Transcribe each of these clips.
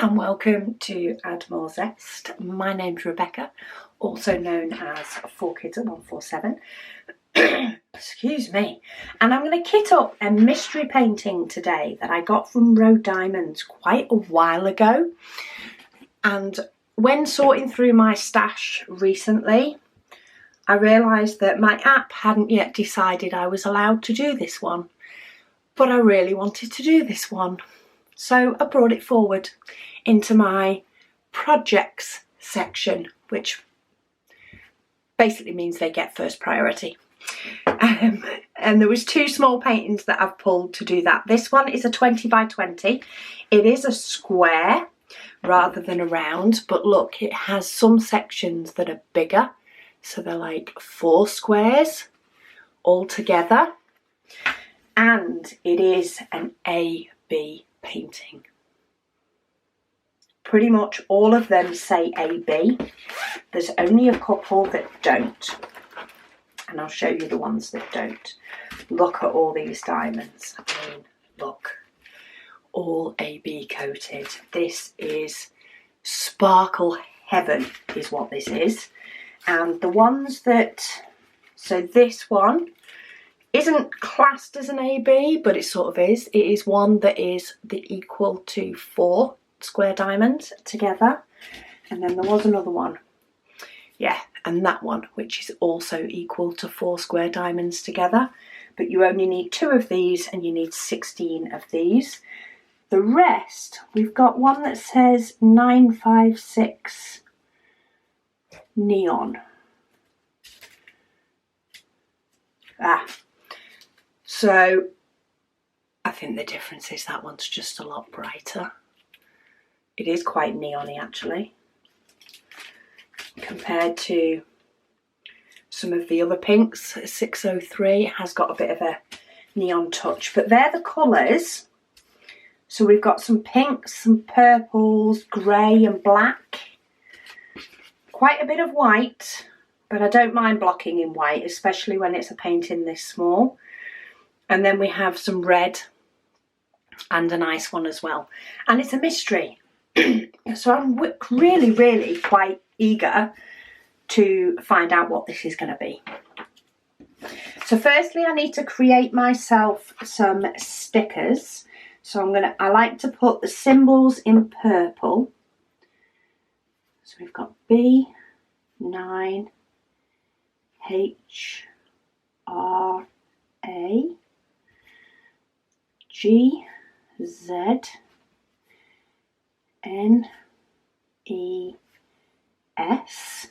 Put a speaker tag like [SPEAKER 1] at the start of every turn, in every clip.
[SPEAKER 1] and welcome to Add More Zest. My name's Rebecca, also known as 4Kids at 147. Excuse me. And I'm going to kit up a mystery painting today that I got from Rowe Diamonds quite a while ago. And when sorting through my stash recently, I realised that my app hadn't yet decided I was allowed to do this one. But I really wanted to do this one. So I brought it forward into my projects section, which basically means they get first priority. And there was two small paintings that I've pulled to do that. This one is a 20 by 20. It is a square rather than a round, but look, it has some sections that are bigger. So they're like 4 squares all together. And it is an A-B painting. Pretty much all of them say A-B. There's only a couple that don't. And I'll show you the ones that don't. Look at all these diamonds. I mean, look. All A-B coated. This is sparkle heaven is what this is. And the ones that... So this one isn't classed as an AB, but it sort of is. It is one that is the equal to 4 square diamonds together. And then there was another one. Yeah, and that one, which is also equal to 4 square diamonds together. But you only need 2 of these and you need 16 of these. The rest, we've got one that says 956 neon. So I think the difference is that one's just a lot brighter. It is quite neon-y actually, compared to some of the other pinks. 603 has got a bit of a neon touch, but they're the colours. So we've got some pinks, some purples, grey and black. Quite a bit of white, but I don't mind blocking in white, especially when it's a painting this small. And then we have some red and a nice one as well. And it's a mystery. So I'm really quite eager to find out what this is going to be. So firstly, I need to create myself some stickers. So I like to put the symbols in purple. So we've got B, 9, H, R, A, G, Z, N, E, S.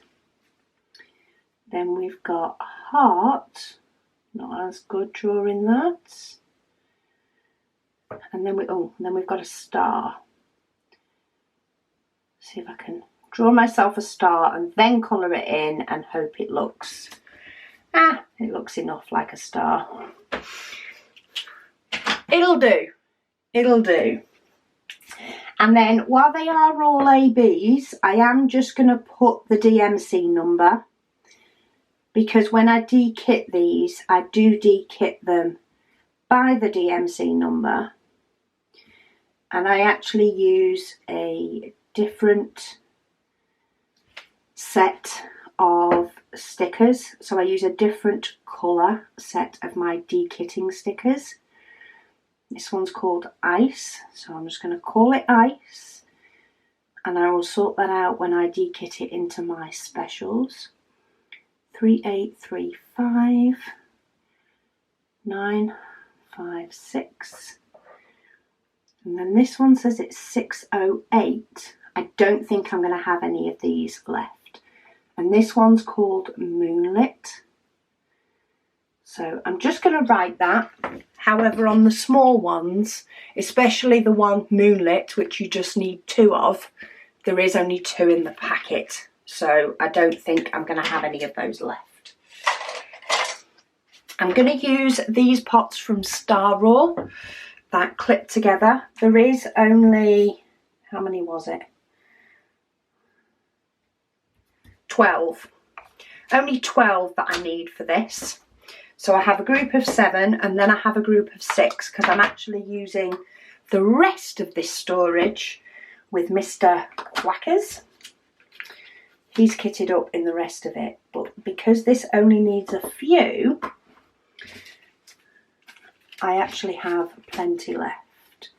[SPEAKER 1] Then we've got heart, not as good drawing that. And then we've got a star. See if I can draw myself a star and then colour it in and hope it looks, it looks enough like a star. It'll do. It'll do. And then while they are all ABs, I am just going to put the DMC number, because when I de-kit these, I do de-kit them by the DMC number. And I actually use a different set of stickers. So I use a different colour set of my de-kitting stickers. This one's called Ice, so I'm just going to call it Ice, and I will sort that out when I de-kit it into my specials. 3835 956, and then this one says it's 608. I don't think I'm going to have any of these left. And this one's called Moonlit. So I'm just going to write that. However, on the small ones, especially the one Moonlit, which you just need 2 of, there is only 2 in the packet. So I don't think I'm going to have any of those left. I'm going to use these pots from Star Rowe that clip together. There is only, how many was it? 12. Only 12 that I need for this. So I have a group of 7 and then I have a group of 6 because I'm actually using the rest of this storage with Mr. Quackers. He's kitted up in the rest of it, but because this only needs a few, I actually have plenty left.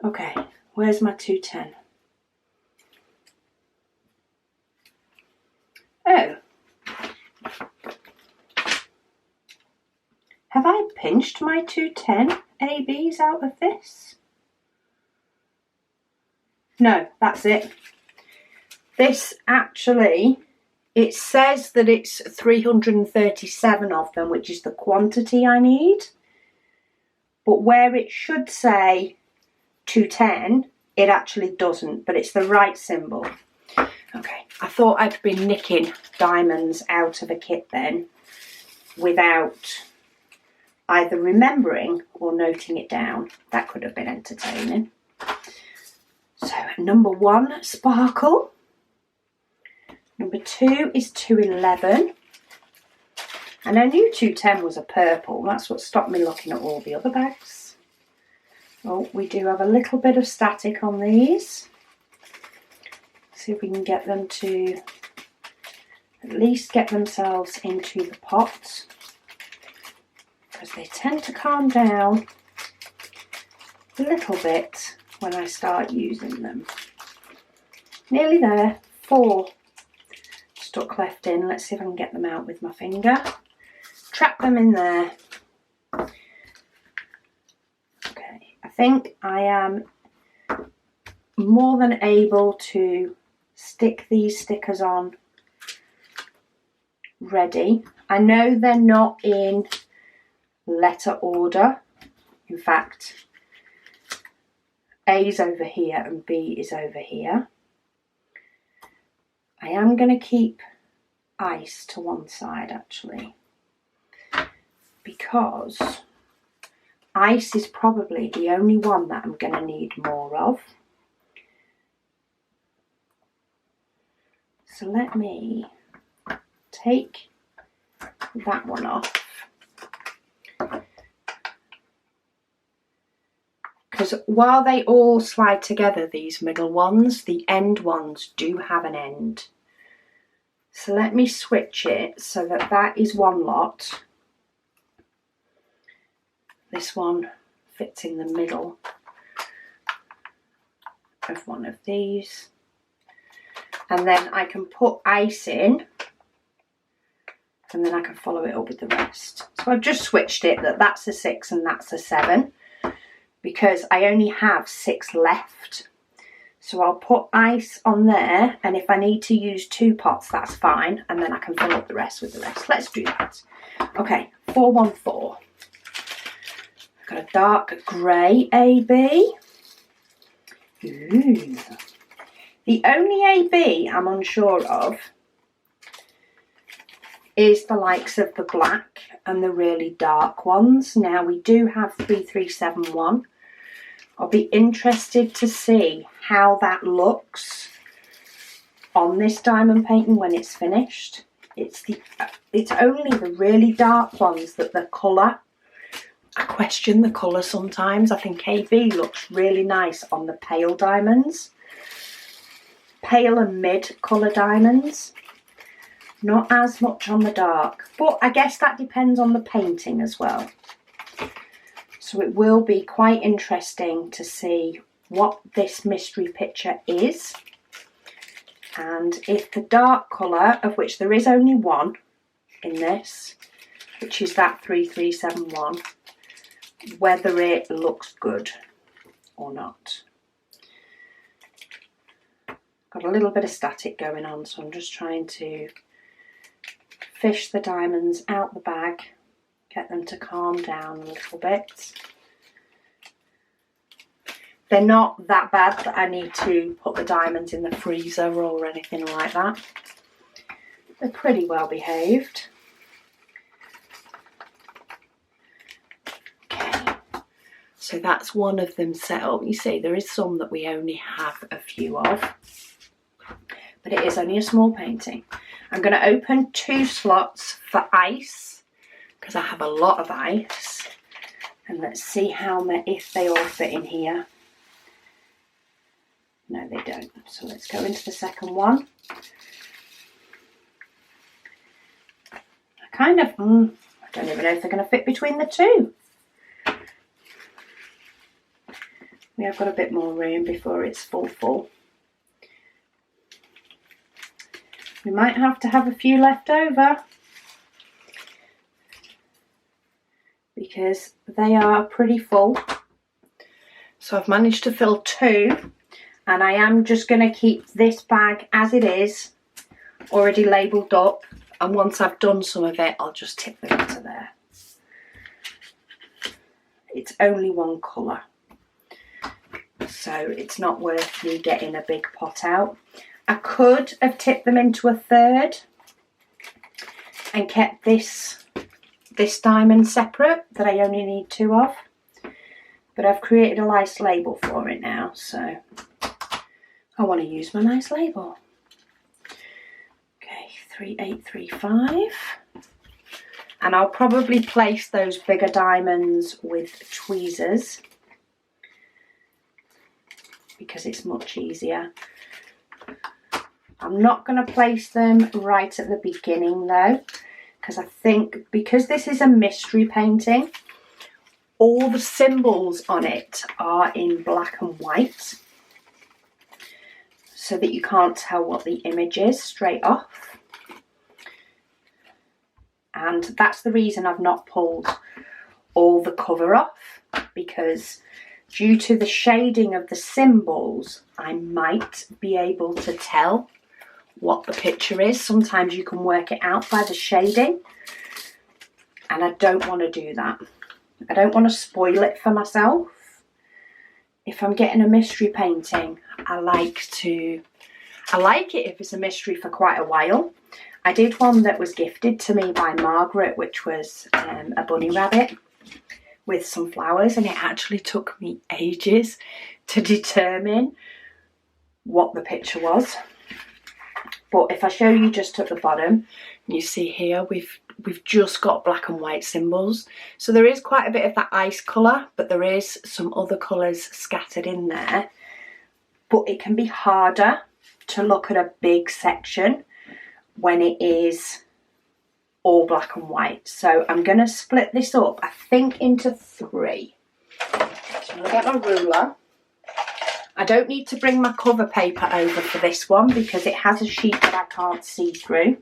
[SPEAKER 1] Okay, where's my 210? Oh. Have I pinched my 210 ABs out of this? No, that's it. This actually, it says that it's 337 of them, which is the quantity I need. But where it should say 210, it actually doesn't, but it's the right symbol. Okay, I thought I'd be nicking diamonds out of a kit then without either remembering or noting it down. That could have been entertaining. So number 1, sparkle. Number 2 is 211. And I knew 210 was a purple. That's what stopped me looking at all the other bags. Oh, we do have a little bit of static on these. See if we can get them to at least get themselves into the pot, because they tend to calm down a little bit when I start using them. Nearly there. 4 stuck left in. Let's see if I can get them out with my finger. Trap them in there. Okay, I think I am more than able to stick these stickers on ready. I know they're not in letter order. In fact, A is over here and B is over here. I am going to keep ice to one side actually, because ice is probably the only one that I'm going to need more of. So let me take that one off, because while they all slide together, these middle ones, the end ones do have an end. So let me switch it so that that is one lot. This one fits in the middle of one of these. And then I can put ice in, and then I can follow it up with the rest. So I've just switched it, that's a 6 and that's a 7, because I only have 6 left. So I'll put ice on there, and if I need to use 2 pots, that's fine, and then I can fill up the rest with the rest. Let's do that. Okay, 414. I've got a dark grey AB. Ooh. The only AB I'm unsure of is the likes of the black and the really dark ones. Now we do have 3371. I'll be interested to see how that looks on this diamond painting when it's finished. It's only the really dark ones that the colour, I question the colour sometimes. I think AB looks really nice on the pale diamonds. Pale and mid colour diamonds. Not as much on the dark. But I guess that depends on the painting as well. So it will be quite interesting to see what this mystery picture is. And if the dark colour, of which there is only one in this, which is that 3371, whether it looks good or not. Got a little bit of static going on, so I'm just trying to fish the diamonds out the bag, get them to calm down a little bit. They're not that bad that I need to put the diamonds in the freezer or anything like that. They're pretty well behaved. Okay, so that's one of them set up. You see, there is some that we only have a few of, but it is only a small painting. I'm going to open 2 slots for ice, because I have a lot of ice, and let's see if they all fit in here. No, they don't. So let's go into the second one. I don't even know if they're going to fit between the two. We have got a bit more room before it's full. We might have to have a few left over because they are pretty full. So I've managed to fill 2, and I am just going to keep this bag as it is, already labelled up, and once I've done some of it, I'll just tip them into there. It's only one colour, so it's not worth me getting a big pot out. I could have tipped them into a third and kept this diamond separate that I only need 2 of, but I've created a nice label for it now, so I want to use my nice label. Okay, 3835, and I'll probably place those bigger diamonds with tweezers because it's much easier. I'm not going to place them right at the beginning though, because I think because this is a mystery painting, all the symbols on it are in black and white so that you can't tell what the image is straight off. And that's the reason I've not pulled all the cover off, because due to the shading of the symbols, I might be able to tell what the picture is. Sometimes you can work it out by the shading, and I don't want to do that. I don't want to spoil it for myself. If I'm getting a mystery painting, I like it if it's a mystery for quite a while. I did one that was gifted to me by Margaret, which was a bunny rabbit with some flowers, and it actually took me ages to determine what the picture was. But if I show you just at the bottom, you see here we've just got black and white symbols. So there is quite a bit of that ice colour, but there is some other colours scattered in there. But it can be harder to look at a big section when it is all black and white. So I'm going to split this up, I think, into 3. So I'm going to get my ruler. I don't need to bring my cover paper over for this one because it has a sheet that I can't see through.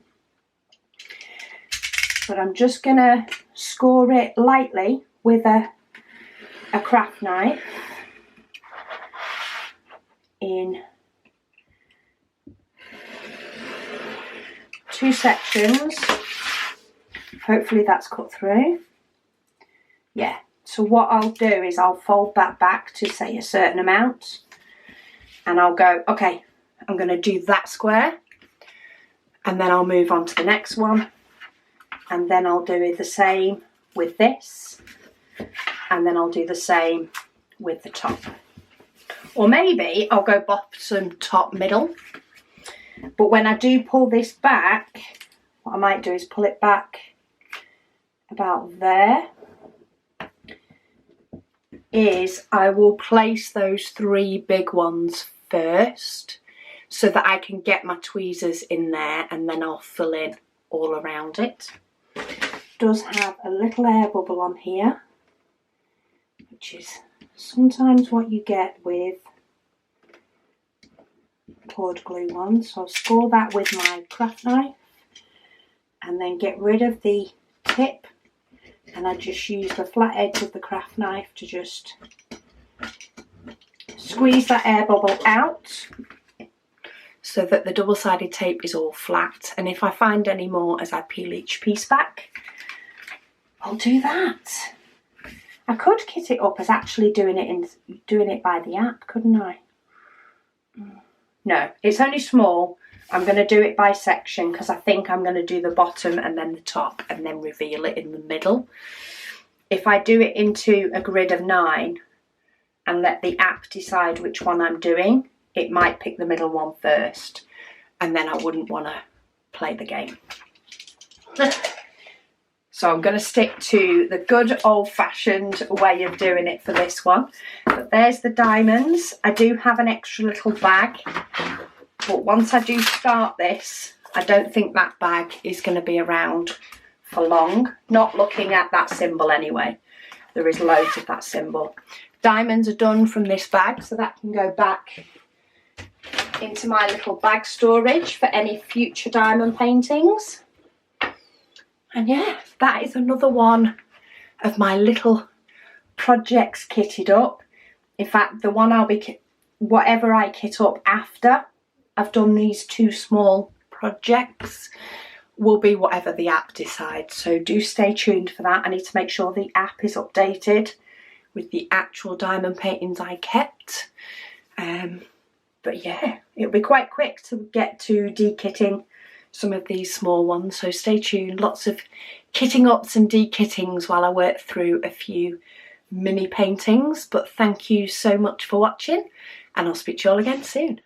[SPEAKER 1] But I'm just going to score it lightly with a craft knife in 2 sections. Hopefully that's cut through. Yeah, so what I'll do is I'll fold that back to say a certain amount. And I'll go, okay, I'm going to do that square, and then I'll move on to the next one, and then I'll do the same with this, and then I'll do the same with the top. Or maybe I'll go bottom, top, middle. But when I do pull this back, what I might do is pull it back about there. I will place those 3 big ones first so that I can get my tweezers in there, and then I'll fill in all around it. It does have a little air bubble on here, which is sometimes what you get with poured glue ones. So I'll score that with my craft knife and then get rid of the tip, and I just use the flat edge of the craft knife to just squeeze that air bubble out so that the double-sided tape is all flat. And if I find any more as I peel each piece back, I'll do that. I could kit it up as actually doing it by the app, couldn't I? No, it's only small. I'm going to do it by section because I think I'm going to do the bottom and then the top and then reveal it in the middle. If I do it into a grid of 9 and let the app decide which one I'm doing, it might pick the middle one first, and then I wouldn't want to play the game. So I'm going to stick to the good old-fashioned way of doing it for this one. But there's the diamonds. I do have an extra little bag, but once I do start this, I don't think that bag is going to be around for long. Not looking at that symbol anyway. There is loads of that symbol. Diamonds are done from this bag, so that can go back into my little bag storage for any future diamond paintings. And yeah, that is another one of my little projects kitted up. In fact, the one I'll be, whatever I kit up after I've done these two small projects, will be whatever the app decides. So do stay tuned for that. I need to make sure the app is updated with the actual diamond paintings I kept. But yeah, it'll be quite quick to get to de-kitting some of these small ones, so stay tuned. Lots of kitting ups and de-kittings while I work through a few mini paintings. But thank you so much for watching, and I'll speak to you all again soon.